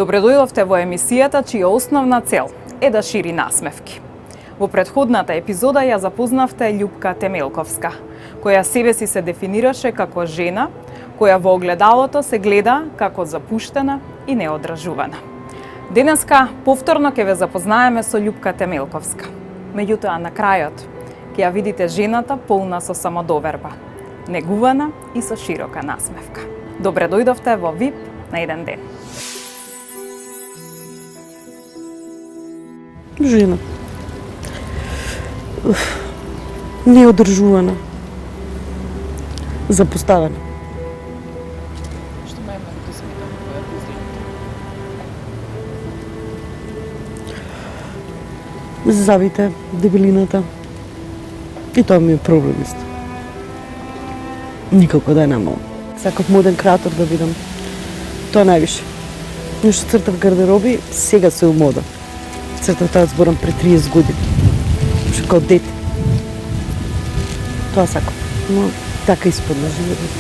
Добре дојдовте во емисијата чија основна цел е да шири насмевки. Во претходната епизода ја запознавте Љупка Темелковска, која себе си се дефинираше како жена, која во огледалото се гледа како запуштена и неодржувана. Денеска повторно ќе ве запознаеме со Љупка Темелковска. Меѓутоа на крајот ќе ја видите жената полна со самодоверба, негувана и со широка насмевка. Добре дојдовте во VIP на еден ден. Жена. Неодржувана. Запоставена. Што најмногу се видам во твојата изглед? Завите, дебелината. И тоа ми е проблем исто. Никако да е намало. Сакав моден креатор да бидам. Тоа највише. Нешто цртав гардероби, сега се у мода. Цртав тоа зборам пред 30 години. Уште као дете. Тоа сакав. Но така испадна животот.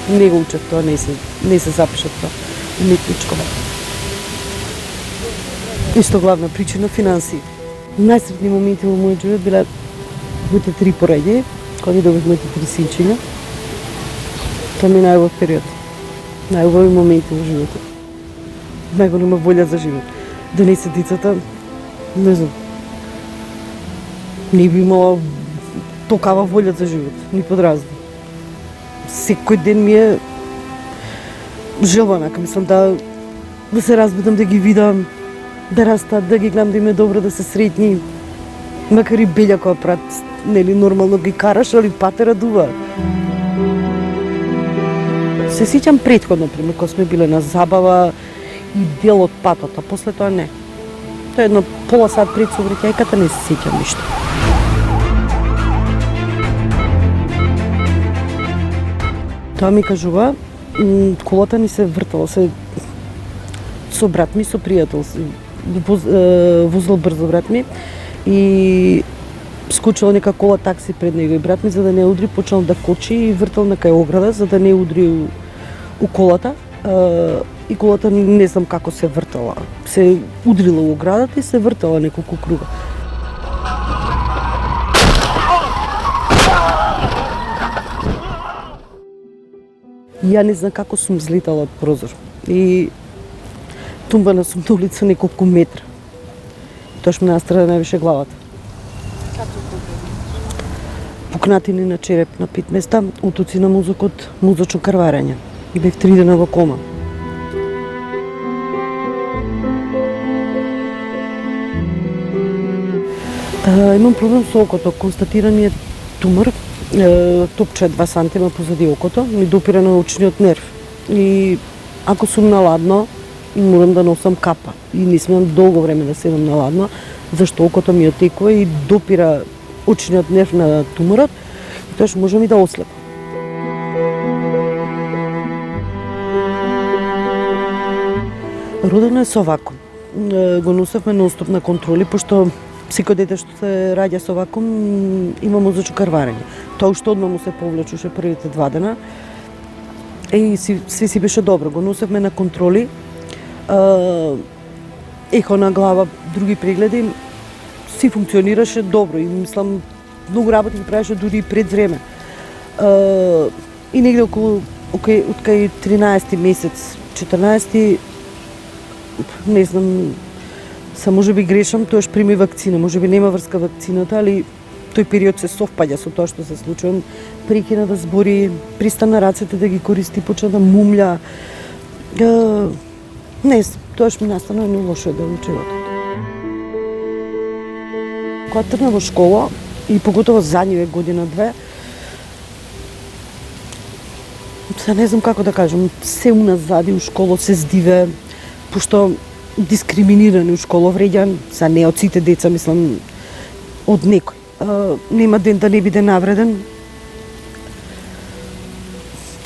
Не го учев тоа, не се запишав тоа. Уметничко. Исто главна причина финансии. Најсретни моменти во мојот живот биле моите 3 пораѓаи, кога добив моите 3 синчиња. Тоа ми е најубав период. Најубави моменти во животот. Најголема волја за живот. Да не се децата, не знам. Не би имала токава волја за живот, ни подразни. Секој ден ми е желба, мислам да се разбудам, да ги видам, да растат, да ги гледам, да им е добро, да се сретни. Макар и белја која прат, нели нормално ги караш, али пат те радува. Се сеќам претходно, пример, кога сме биле на забава и дел од патот, а после тоа не. Тоа е едно пола сат пред сообраќајката, не се сеќам ништо. Тоа ми кажува, колата ни се вртала, со брат ми, со пријател, возел брзо брат ми и скочила нека кола такси пред него и брат ми, за да не удри, почнал да кочи и вртал на кај ограда, за да не удри у колата. И колата не знам како се вртала. Се удрила у оградата и се вртала неколку круга. Ја не знам како сум злетала од прозор. И тумбана сум на улица неколку метра. Тоаш ме настрада највише главата. Пукнатини на череп на 5 места, утоци на мозокот, мозочно крварење. Бев 3 дена во кома. Имам проблем со окото. Констатиран ми е тумор, топче 2 сантима позади окото, ми допира на очниот нерв. И ако сум на ладно, морам да носам капа. И не смеам долго време да седам на ладно, зашто окото ми отекува и допира очниот нерв на туморот, и тоа што можам и да ослепам. Родено е со вакуум. Го носевме нонстоп на контроли, пошто секој дете што се раѓа со вакуум има мозочно крварење. Тоа уште одма му се повлечуше првите 2 дена. И се си беше добро. Го носевме на контроли. Ехо на глава, други прегледи, си функционираше добро и мислам многу работи ги правеше дури и пред време. И негде околу од кај 13 месец, 14 не знам, можеби грешам, тоаш прими вакцина, можеби нема врска вакцината, али тој период се совпаѓа со тоа што се случува. Прекина да збори, пристана рацете да ги користи, почна да мумља. Не, тоаш ми настана едно лошо да во животот. Кога тргна во школа, и поготово задниве година-две, се не знам како да кажам, се уназади у школа, се здиве, пошто дискриминирани у школа, вреѓан, за не од сите деца, мислам, од некој. Нема ден да не биде навреден.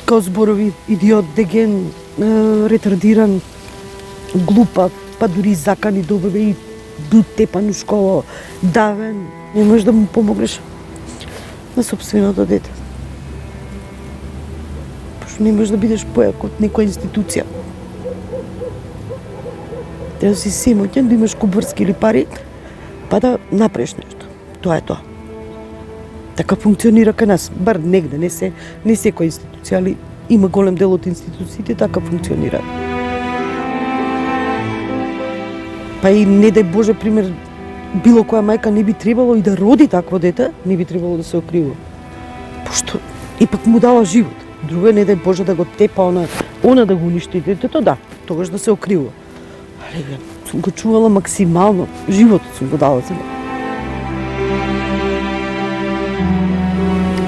Као зборови идиот, деген, ретардиран, глупав, па дури закани добаве и бил тепан у школа, давен. Не можеш да му помогнеш на собственото дете. Пошто не можеш да бидеш појак од некоја институција. Треба да си семоќен, да имаш кубрски или пари, па да направиш нешто. Тоа е тоа. Така функционира кај нас, бар негде, не секоја институција, али има голем дел од институциите така функционира. Па и не дај Боже пример, било која мајка не би требало и да роди такво дете, не би требало да се окривува. Пошто ипак му дала живот. Друго е, не дај Боже да го тепа она да го уништи детето, да, тогаш да се окривува. Али сум го чувала максимално, животот сум го дала за него.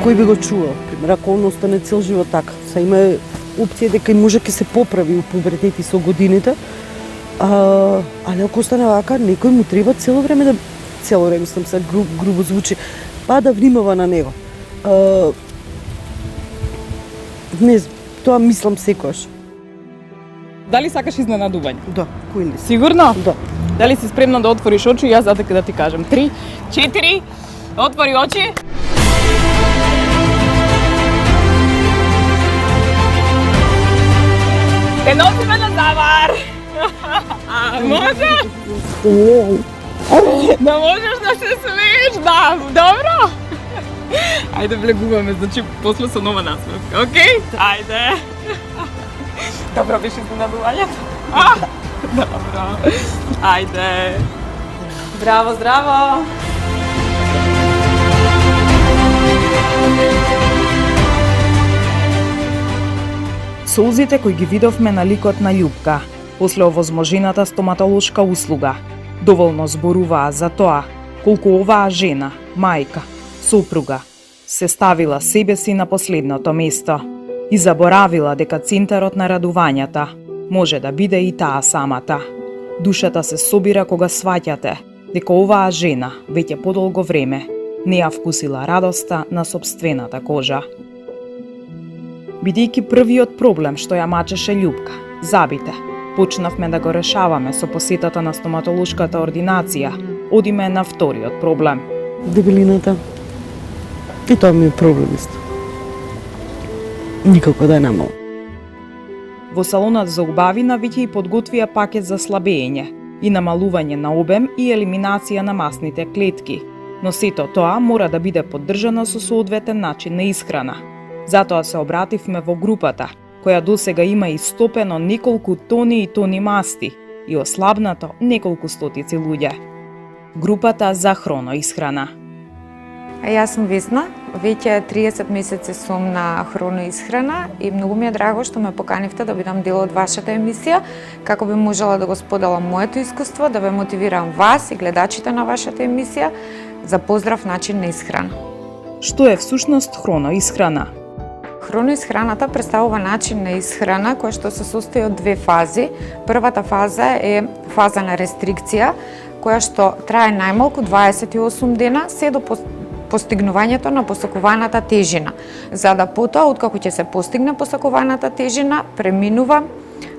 Кој би го чувал? Пример, ако он остане цел живот така, са има опција дека и може ќе се поправи у пубертет и со годините, али ако остане вака, некој му треба цело време, мислам се грубо звучи, па да внимава на него. Не знам, тоа мислам секојаш. Дали сакаш изненадување? Да, кој не си? Сигурно? Да. Дали си спремна да отвориш очи и јас затека да ти кажам 3, 4, отвори очи. Те носиме на завар! Може? Да можеш да се смееш, да, добро? Ајде влегуваме, значи после со нова насмевка, окей? Ајде. Добро беше изненадувањето. Добро. Ајде. Здраво, здраво. Солзите кои ги видовме на ликот на Љупка, после овозможената стоматолошка услуга, доволно зборуваа за тоа колку оваа жена, мајка, сопруга, се ставила себе си на последното место и заборавила дека центарот на радувањата може да биде и таа самата. Душата се собира кога сваќате дека оваа жена веќе подолго време не ја вкусила радоста на собствената кожа. Бидејќи првиот проблем што ја мачеше Љупка, забите, почнавме да го решаваме со посетата на стоматолошката ординација, одиме на вториот проблем. Дебелината. И тоа ми е проблем исто. Никако да е намало. Во салонот за убавина веќе и подготвија пакет за слабење и намалување на обем и елиминација на масните клетки, но сето тоа мора да биде поддржано со соодветен начин на исхрана. Затоа се обративме во групата, која досега има истопено неколку тони и тони масти и ослабнато неколку стотици луѓе. Групата за хроноисхрана. Јас сум Весна, веќе 30 месеци сум на хроноисхрана и многу ми е драго што ме поканивте да бидам дел од вашата емисија, како би можела да го споделам моето искуство, да ве мотивирам вас и гледачите на вашата емисија за поздрав начин на исхрана. Што е всушност хроноисхрана? Хроноисхраната представува начин на исхрана која што се состои од две фази. Првата фаза е фаза на рестрикција, која што трае најмалку 28 дена се до постигнувањето на посакуваната тежина. За да потоа, откако ќе се постигне посакуваната тежина, преминува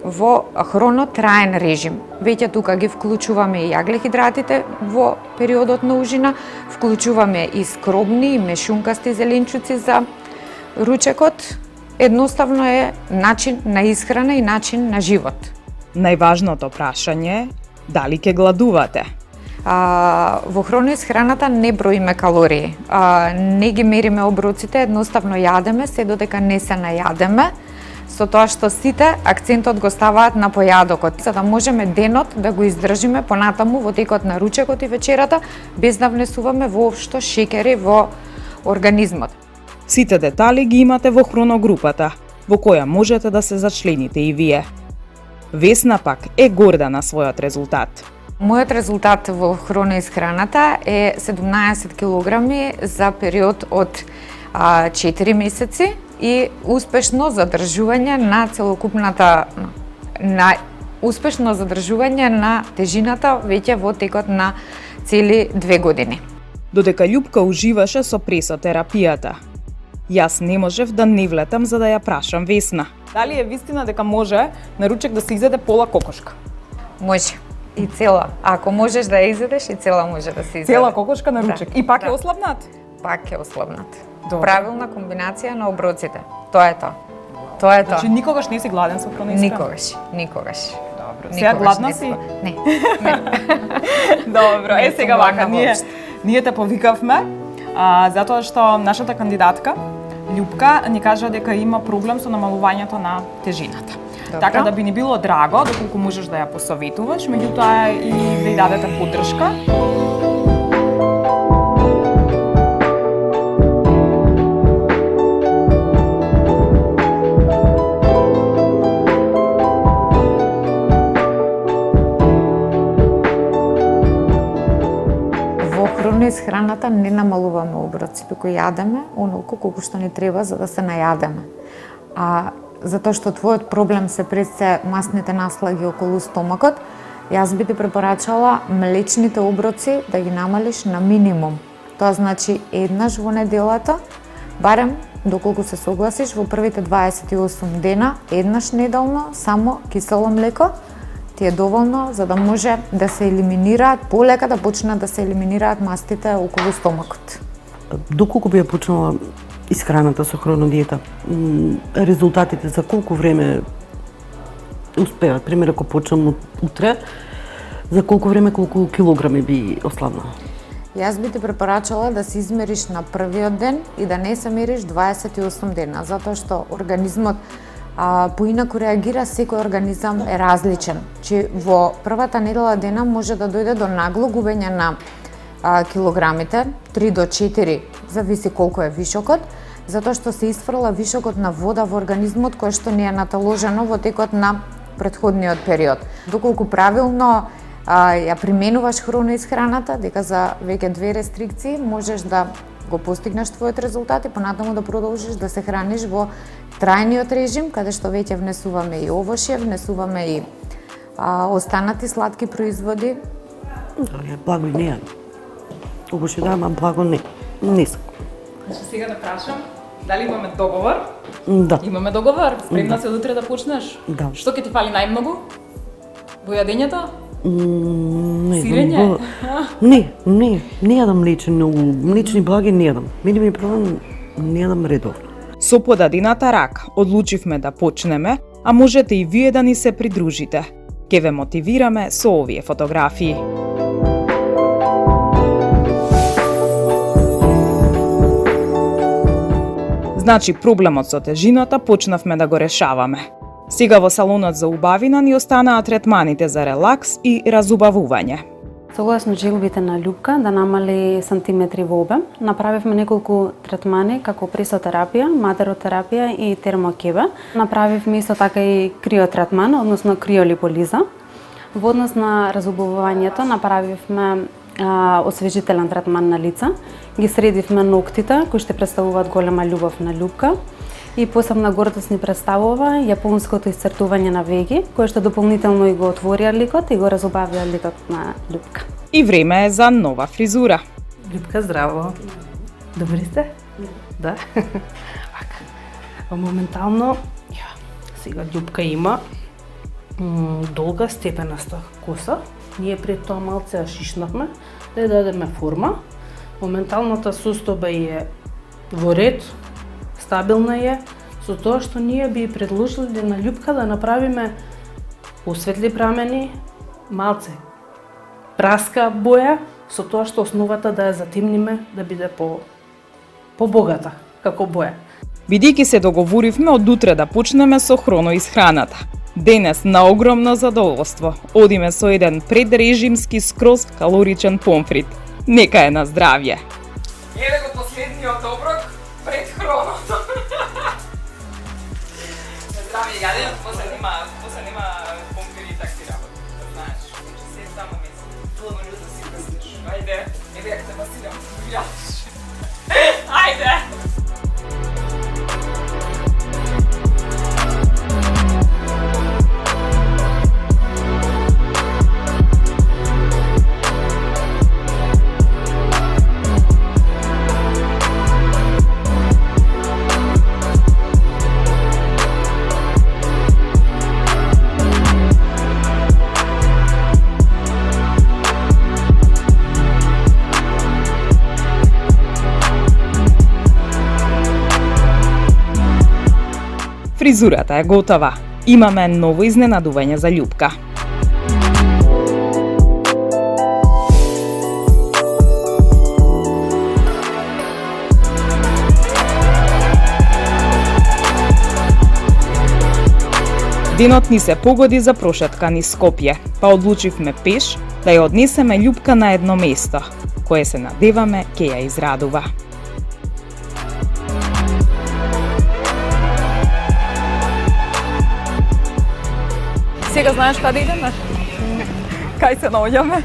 во хронотраен режим. Веќе тука ги вклучуваме и јаглехидратите во периодот на ужина, вклучуваме и скробни и мешункасти зеленчуци за ручекот. Едноставно е начин на исхрана и начин на живот. Најважното прашање е дали ќе гладувате. Во хроноисхраната не броиме калории, не ги мериме оброците, едноставно јадеме се додека не се најадеме, со тоа што сите акцентот го ставаат на појадокот, за да можеме денот да го издржиме понатаму во текот на ручекот и вечерата, без да внесуваме воопшто шеќери во организмот. Сите детали ги имате во хроногрупата, во која можете да се зачлените и вие. Весна пак е горда на својот резултат. Мојот резултат во хроноисхраната е 17 килограми за период од 4 месеци и успешно задржување на целокупната успешно задржување на тежината веќе во текот на цели 2 години. Додека Љупка уживаше со пресотерапијата, јас не можев да не влетам за да ја прашам Весна. Дали е вистина дека може на ручек да се изеде пола кокошка? Може. И цела. Ако можеш да ја изедеш, и цела може да се изеде. Цела кокошка на ручек. Да. И пак е ослабнат? Пак е ослабнат. Добре. Правилна комбинација на оброците. Тоа е тоа. Тоа е тоа. Значи никогаш не си гладен со хроноисхрана? Никогаш. Добро. Сега Никогаш гладна не си? Не. Добро, Не сега сум вака, гладна ние те повикавме, затоа што нашата кандидатка, Љупка, ни кажа дека има проблем со намалувањето на тежината. Добро. Така да би ни било драго, доколку можеш да ја посоветуваш, меѓутоа и да ја дадете поддршка. Храната не намалуваме оброци, туку јадеме онолку колку што ни треба за да се најадеме. А затоа што твојот проблем се пред се масните наслаги околу стомакот, јас би ти препорачала млечните оброци да ги намалиш на минимум. Тоа значи еднаш во неделата, барем доколку се согласиш во првите 28 дена, еднаш неделно само кисело млеко ти е доволно за да може да се елиминираат, полека да почнат да се елиминираат мастите околу стомакот. Доколку би ја почнала исхраната со хронодиета, резултатите за колку време успеат? Пример, ако почнам утре, за колку време, колку килограми би ослабнала? Јас би ти препорачала да се измериш на првиот ден и да не се мериш 28 дена, затоа што организмот поинаку реагира, секој организам е различен. Че во првата недела дена може да дојде до нагло губење на килограмите, 3 до 4, зависи колку е вишокот, затоа што се исфрла вишокот на вода во организмот кој што не е наталожено во текот на претходниот период. Доколку правилно ја применуваш хроноисхраната, дека за веќе 2 рестрикции можеш да го постигнеш твојот резултат и понатаму да продолжиш да се храниш во трајниот режим, каде што веќе внесуваме и овошје, внесуваме и останати сладки производи. Благо и не јадам. Овошје да, ама благо не. Не сакам. Значи сега да прашам, дали имаме договор? Да. Имаме договор? Спремна се од утре да почнеш? Да. Што ќе ти фали најмногу? Во јадењето? Не Сирење? знам. Не јадам млечни благи не јадам. Мене ми е проблем, не јадам редовно. Со подадената рака одлучивме да почнеме, а можете и вие да ни се придружите. Ке ве мотивираме со овие фотографии. Значи проблемот со тежината почнавме да го решаваме. Сега во салонот за убавина ни останаа третманите за релакс и разубавување. Согласно желбите на Љупка да намали сантиметри во обем, направивме неколку третмани како пресотерапија, матеротерапија и термокебе. Направивме исто така и криотретман, односно криолиполиза. Во однос на разубавувањето направивме освежителен третман на лица, ги средивме ноктите кои ще представуваат голема љубов на Љупка и посебна гордост ни представува јапонското исцртување на веги, кое што дополнително и го отворија ликот и го разубавија ликот на Љупка. И време е за нова фризура. Љупка, здраво. Добри сте? Да. Вака. Моментално, сега Љупка има долга степенаста коса. Ние пред тоа малце ја шишнавме да ја дадеме форма. Моменталната состојба е во ред, стабилна е, со тоа што ние би предложили на Љупка да направиме осветли прамени, малце праска боја, со тоа што основата да ја затемниме, да биде побогата како боја. Бидејќи се договоривме од утре да почнеме со хроноисхраната. Денес на огромно задоволство одиме со еден предрежимски скроз калоричен помфрит. Нека е на здравје. Еве го последниот оброк пред хроното. На здравје, јадење, после нема помфрит и такви работи. Знаеш, се само месец. Тоа може да си пестиш. Ајде, еве ја те масирам. Ајде! Фризурата е готова. Имаме ново изненадување за Љупка. Денот ни се погоди за прошетка низ Скопје, па одлучивме пеш да ја однесеме Љупка на едно место, кое се надеваме ќе ја израдува. Сега знаеш каде идеме? Кај се наоѓаме?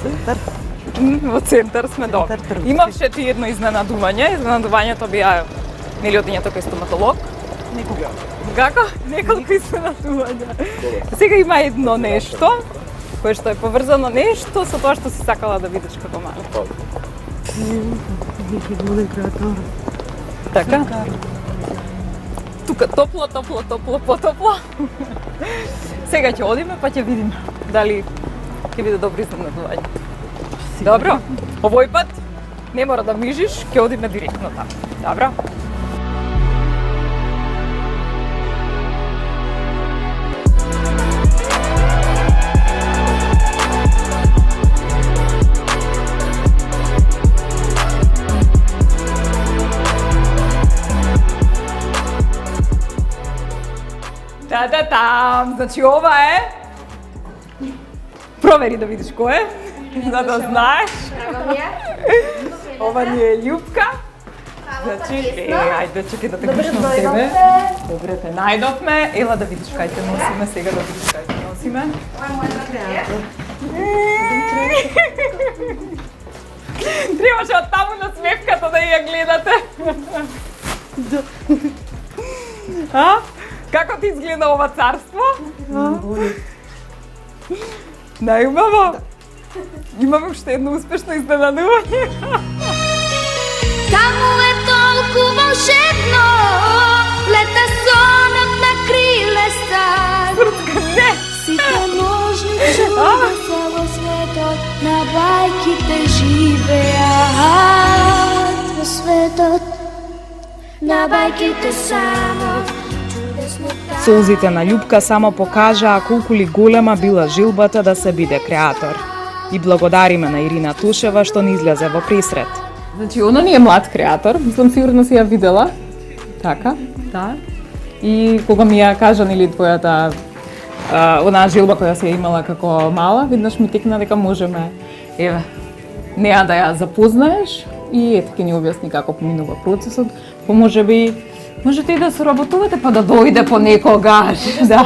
Центар. Во центар сме добри. Имавше ти едно изненадување. Изненадувањето бија нели одењето кај стоматолог. Некога. Како? Неколку изненадувања. Сега има едно нешто кое што е поврзано нешто со тоа што си сакала да видиш како мала. Моден креатор. Така? Тука топло, потопло. Сега ќе одиме па ќе видиме дали ќе биде добро изненадување. Добро? Овој пат не мора да мижиш, ќе одиме директно таму. Добро? Там, значи ова е. Провери да видиш кој е, за да знаеш. Ова ни е Љупка. Значи, ајде, чекай да те гушнам тебе. Добре, те најдовме. Ела да видиш кај те носиме, сега да видиш кај те носиме. Требаше од таму на смевката да ја гледате. А? Како ти изгледа ова царство? Најубаво? Имаме уште едно успешно изненадување. Таму е толку волшебно, лета сонот на крилеста. Не! Сите можни чуда се во светот, на бајките живеат во светот, на бајките само. Солзите на Љупка само покажаа колку ли голема била жилбата да се биде креатор. И благодариме на Ирина Тушева што ни излезе во пресрет. Значи, она ни е млад креатор, мислам сигурно си ја видела. Така, да. И кога ми ја кажа, нели, твојата онаа жилба која си ја имала како мала, виднаш ми текна дека можеме, еве, неа да ја запознаеш и ете ќе ни објасни како поминува процесот, па можете и да соработувате па да дојде понекогаш. Да.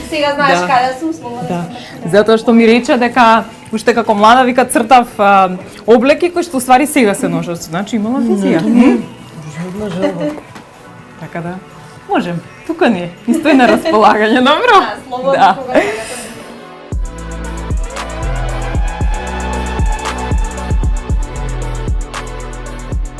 Сега знаеш Да. каде сум, слободна. Да. Затоа што ми рече дека уште како млада вика цртав облеки кои што уствари сега се ношат. Значи имала визија. Жодна желба. Така да. Можем. Тука ни е. Исто е на располагање, добро? Да, слободно Да. кога сакате.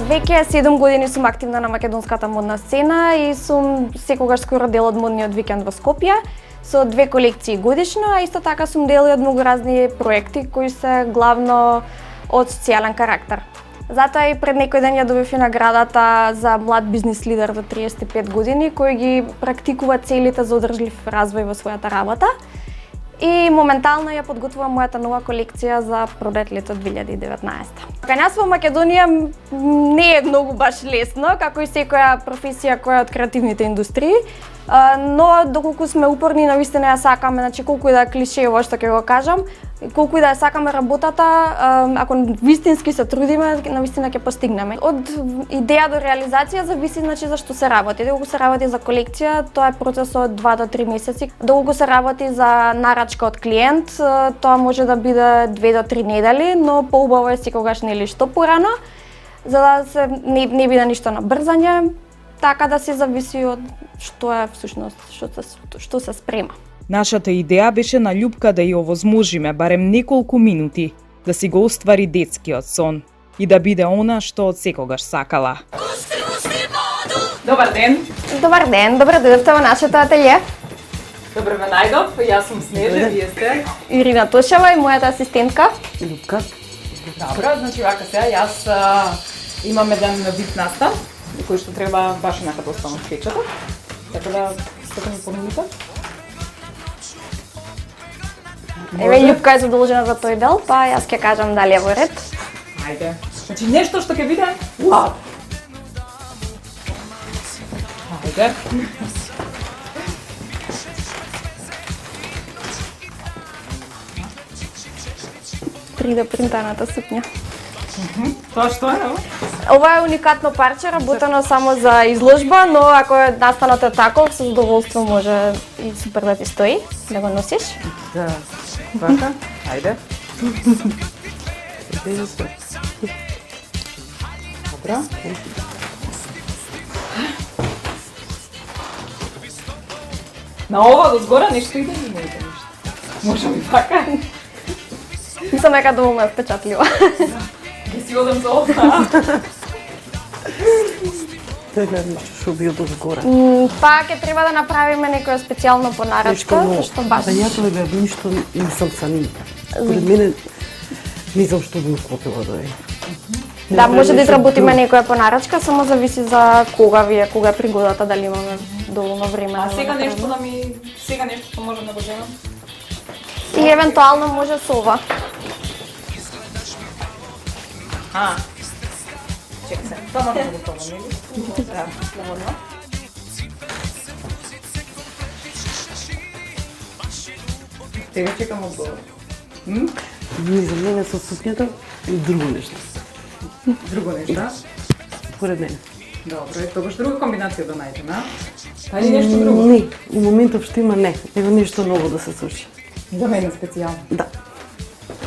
Веќе 7 години сум активна на македонската модна сцена и сум секогаш скоро дел од модниот викенд во Скопје со 2 колекции годишно, а исто така сум дел и од многу разни проекти кои се главно од социјален карактер. Затоа и пред некој ден ја добив и наградата за млад бизнис лидер до 35 години кој ги практикува целите за одржлив развој во својата работа. И моментално ја подготвувам мојата нова колекција за пролет лето 2019. Кај нас во Македонија не е многу баш лесно, како и секоја професија која е од креативните индустрии, но доколку сме упорни, навистина ја сакаме, значи колку и да е клишево што ќе го кажам, колку и да ја сакаме работата, ако вистински се трудиме, навистина ќе постигнеме. Од идеја до реализација зависи значи за што се работи. Доколку се работи за колекција, тоа е процес од 2 до 3 месеци. Доколку се работи за нарачка од клиент, тоа може да биде 2 до 3 недели, но поубаво е секогаш нели што порано, за да се не биде ништо на брзање, така да се зависи од што е всушност, што се спрема. Нашата идеја беше на Љупка да ја овозможиме барем неколку минути да си го оствари детскиот сон и да биде она што од секогаш сакала. Добар ден! Добар ден, добро дојдовте во нашето ателје. Добро ме најдов, јас сум Снежа, вие сте? Ирина Тушева и мојата асистентка. Љупка. Добро, значи вака сега, јас имам еден вид настан, кој што треба баш онака да останат печатот. Така да, сте ми понудите? Еве Љупка е задолжена за тој дел, па јас ќе кажам дали е во ред. Ајде. Значи нешто што ќе биде вау. Ајде. 3D принтаната сукња. Тоа што е? Ова е уникатно парче, работено само за изложба, но ако е настанот е таков, со задоволство може и супер да ти стои, да го носиш. Да. Вака? Ајде. Добра. На ова до згора нешто иде или не иде нешто? Може би вака? Мислам дека долу ме впечатлива. Ги си одам за ова. Тоа е нешто што бил до згора. Па ќе треба да направиме некоја специјално понарачка, што баш... Да ја тоа бе ништо не сам сами. Според мене не знам што би купила да е. Да, може да изработиме некоја понарачка, само зависи за кога е пригодата, дали имаме доволно време. А сега нешто да ми... Сега нешто што можам да го земам? И евентуално може со ова. Чекай се, тоа може да го пробам, нели? Да, слободно. Сега чекам одговор. Не за мене со сукњата и друго нешто. Друго нешто? Според мене. Добро, тогаш друга комбинација да најдеме, а? Или нешто друго? Не, у моментов што има не. Ева нешто ново да се случи. За мене специјално. Да.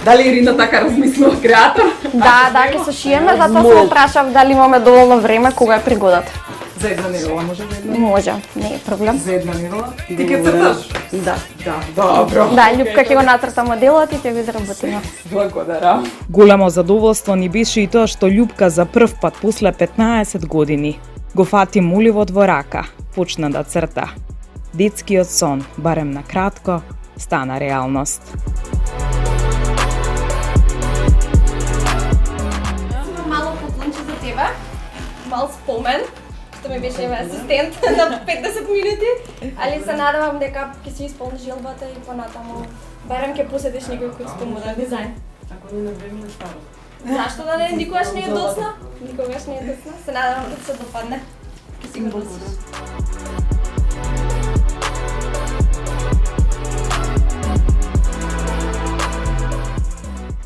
Дали Ирина така размислува креатор? Да, ќе се шиеме, затоа се прашав дали имаме доволно време, кога е пригодата. За една недела може да една? Може, не е проблем. За една недела? Ти ќе црташ? Да. Да, добро. Да, Љупка ќе го нацрта моделот и ќе го изработиме. Благодарам. Големо задоволство ни беше и тоа што Љупка за прв пат после 15 години го фати муливот во рака, почна да црта. Детскиот сон, барем на кратко, стана реалност. Мало подлунче за тебе, мал спомен, што ми беше асистент на 50 минути, али се надевам дека ќе си исполниш желбата и понатаму барем ќе посетиш некој куцко моден дизајн. Ако не на време на старо. Зашто да не, никогаш не е доцна? Никогаш не е доцна. Се надевам да се допадне. Ќе си го носиш.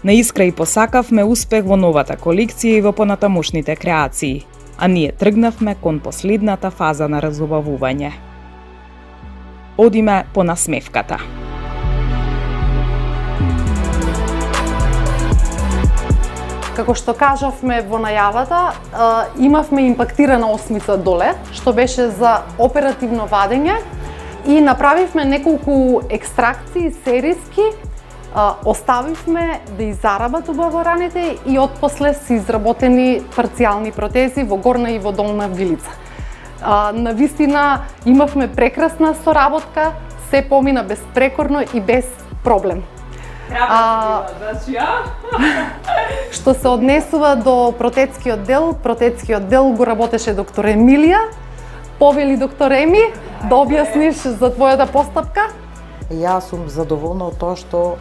На Искра и посакавме успех во новата колекција и во понатамошните креации, а ние тргнавме кон последната фаза на разубавување. Одиме по насмевката. Како што кажавме во најавата, имавме импактирана осмица доле, што беше за оперативно вадење и направивме неколку екстракции сериски, оставивме да изарабат убаво раните и отпосле се изработени парцијални протези во горна и во долна вилица. Навистина имавме прекрасна соработка, се помина безпрекорно и без проблем. Што се однесува до протетскиот дел го работеше доктор Емилија. Повели доктор Еми да објасниш за твојата постапка. Јас сум задоволна од тоа што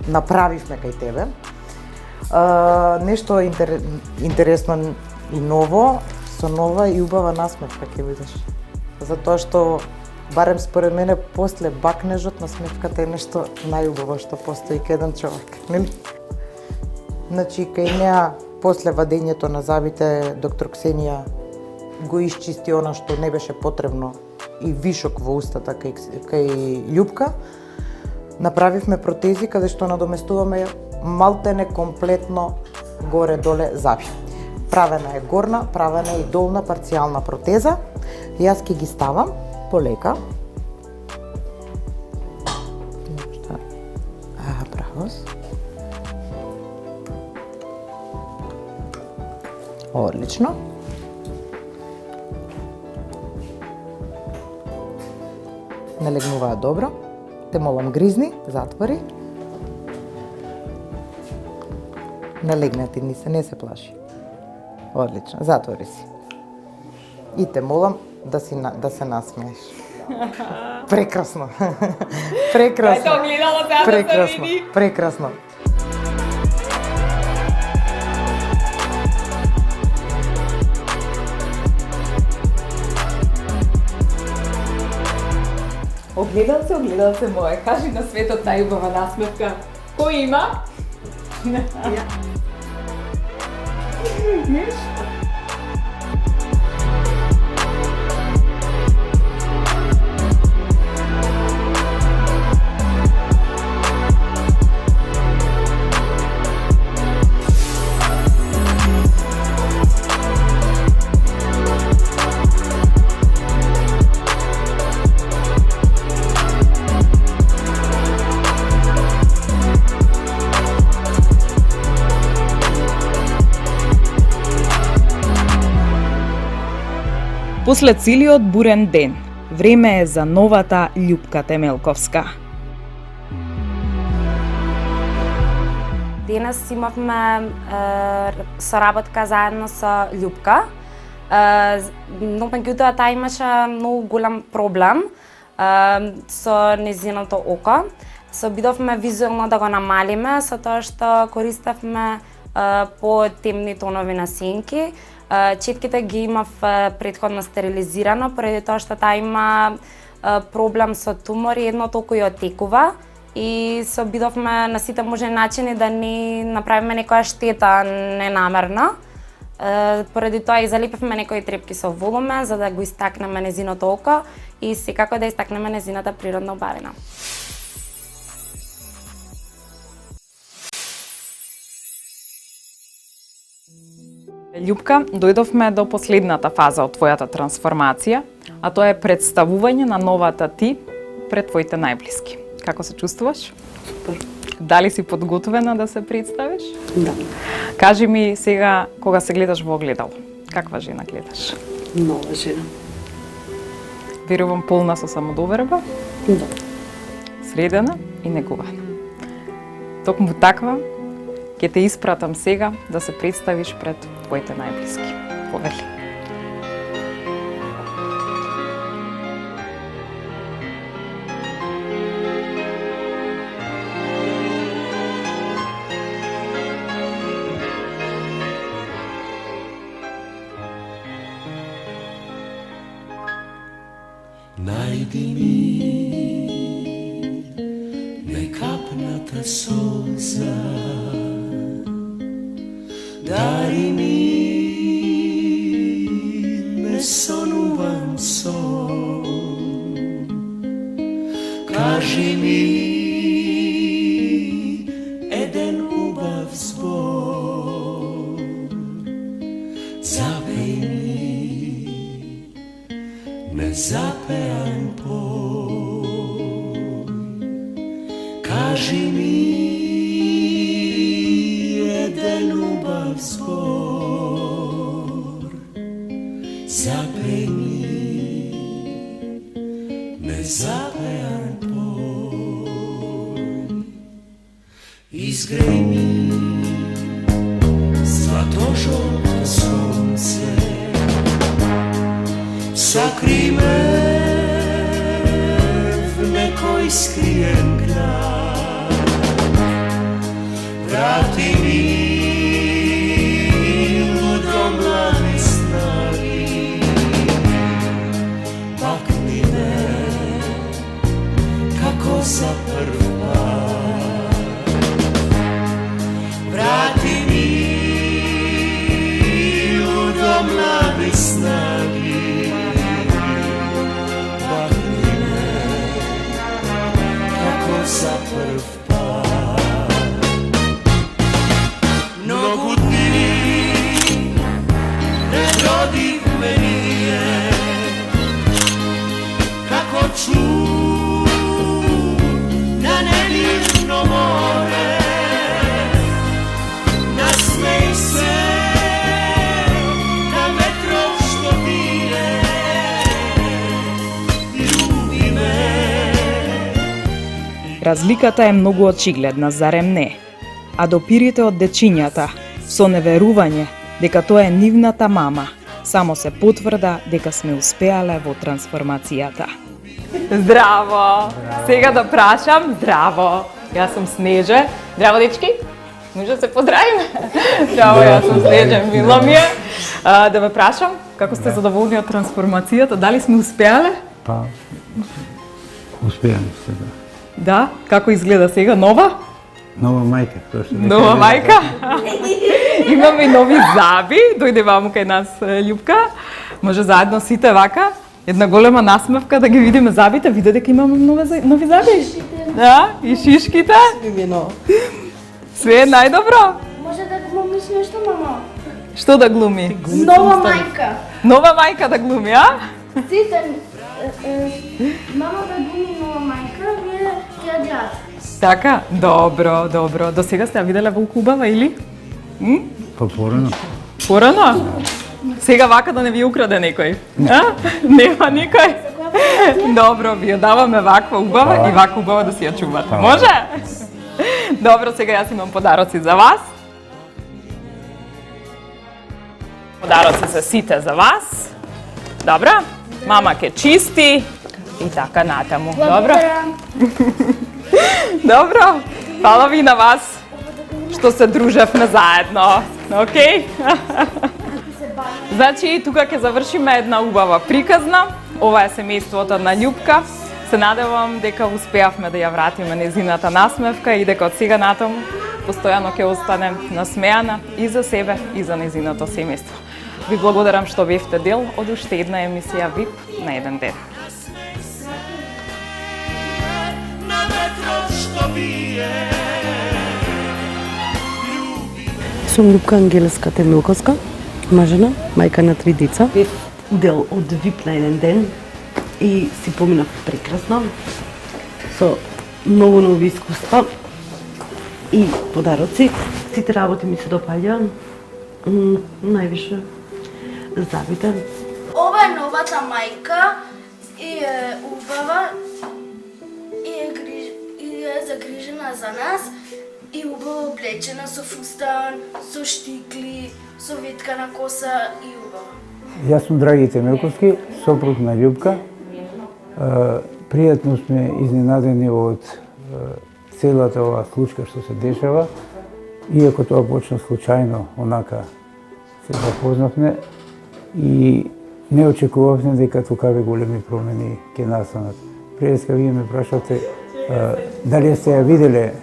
направивме кај тебе. Нешто интересно и ново, со нова и убава насмевка ќе видиш. Затоа што барем според мене после бакнежот насмевката е нешто најубаво што постои кај еден човек, нели? Значи кај неа после вадењето на зъбите доктор Ксенија го исчисти она што не беше потребно и вишок во устата кај Љупка. Направивме протези каде што надоместуваме малтене комплетно горе-доле зъби. Правена е горна, правена е и долна парцијална протеза. Јас ќе ги ставам полека. Браво. Одлично. Налегнуваат добро. Те молам гризни, затвори. Налегнати ни се, не се плаши. Одлично, затвори си. И те молам да се насмееш. Прекрасно. Прекрасно. Прекрасно. Прекрасно. Огледалце мое, кажи на светот најубава насмевка. Кој има? После целиот бурен ден, време е за новата Љупка Темелковска. Денес имавме соработка заедно со Љупка, но меѓутоа таа имаше многу голем проблем со незиното око. Се обидовме визуелно да го намалиме со тоа што користевме по-темни тонови на сенки. Четките ги имав претходно стерилизирано, поради тоа што таа има проблем со тумори, едното око ја отекува и се обидовме на сите можни начини да ни направиме некоја штета ненамерно. Поради тоа и залепивме некои трепки со волуме за да го истакнеме незиното око и секако да истакнеме незината природна убавина. Љупка, дојдовме до последната фаза од твојата трансформација, а тоа е представување на новата ти пред твоите најблиски. Како се чувствуваш? Супер. Дали си подготвена да се представиш? Да. Кажи ми сега, кога се гледаш во огледало, каква жена гледаш? Нова жена. Верувам полна со самодоверба, Да. средена и негувана. Токму таква ќе те испратам сега да се представиш пред твоите најблиски. Повели. Најди ми некапната солза, дари ми несонуван сон, кажи ми еден убав збор, запеј ми незапеан пој, кажи ми еден убав збор, запеј ми незапеан пој, изгреј ми злато-жолто сонце, сокри ме в некој скриен град, врати ми до млади снаги, пакни ме како за прв пат, врати ми до млади снаги, за прв пат. Многу дни предодивме ние, како чуд на невинно море, насмеј се на ветров што бие, љуби ме. Разликата е многу очигледна, зарем не? А допирите од дечињата, со неверување дека тоа е нивната мама, само се потврда дека сме успеале во трансформацијата. Здраво! Сега да прашам, здраво! Јас сум Снеже. Здраво, дечки! Може да се поздравиме? Здраво, јас сум Снеже, мило ми е. Да ве прашам, како сте задоволни од трансформацијата? Дали сме успеале? Па, успеали сте, да. Да? Како изгледа сега? Нова? Нова мајка, тоа што не Нова кажа, мајка. Имаме и нови заби. Дојде ваму кај нас Љупка. Може заедно сите вака. Една голема насмевка да ги видиме забите. Виде дека имаме нови заби. Да, и шишките. Све е најдобро. Може да глумиш нешто, мамо? Што да глуми? Нова мајка. Нова мајка да глуми, а? Сите, мама да глуми нова мајка, вие ќе ја гледате. Така, добро, добро. До сега сте ја виделе волку убава или? Па порано. Порано? Сега вака да не ви украде некој? А? Нема никој? Добро, ви ја даваме ваква убава и ваква убава да си ја чувате. Може? Добро, сега јас имам подароци за вас. Подароци се сите за вас. Добро? Мама ке чисти и така натаму. Добро? Добро. Фала ви на вас што се дружевме заедно. Океј? Значи, тука ќе завршиме една убава приказна. Ова е семејството на Љупка. Се надевам дека успеавме да ја вратиме незината насмевка и дека од сега натаму постојано ќе остане насмеана и за себе и за незиното семејство. Ви благодарам што бевте дел од уште една емисија VIP на еден ден. Na vetrov što bije. Сум Љупка Ангелеска Темилковска, мажена, мајка на 3 деца. Бев дел од VIP на еден ден и си поминав прекрасно, со многу нови искуства и подароци. Сите работи ми се допаѓа, највише забите. Ова е новата мајка и е убава и е загрижена за нас и убаво облечена со фустан, со штикли, со веткана коса и убава. Јас сум Драги Темелковски, сопруг на Љупка. Пријатно сме изненадени од целата оваа случка што се дешава. Иако тоа почна случајно, онака се запознавме и не очекувавме дека тукаве големи промени ќе настанат. Преска вие ме прашавте дали сте ја виделе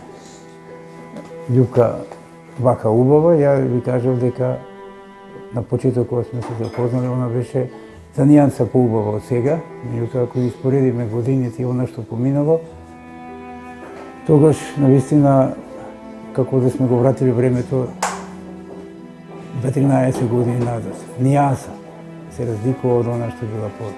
Љупка вака убава, ја ви кажав дека на почеток кога сме се запознали, она беше за нијанса поубава од сега. Меѓутоа, ако испоредиме годините и она што поминало, тогаш, навистина, како да сме го вратили времето 13 години назад. Нијанса се разликува од она што била по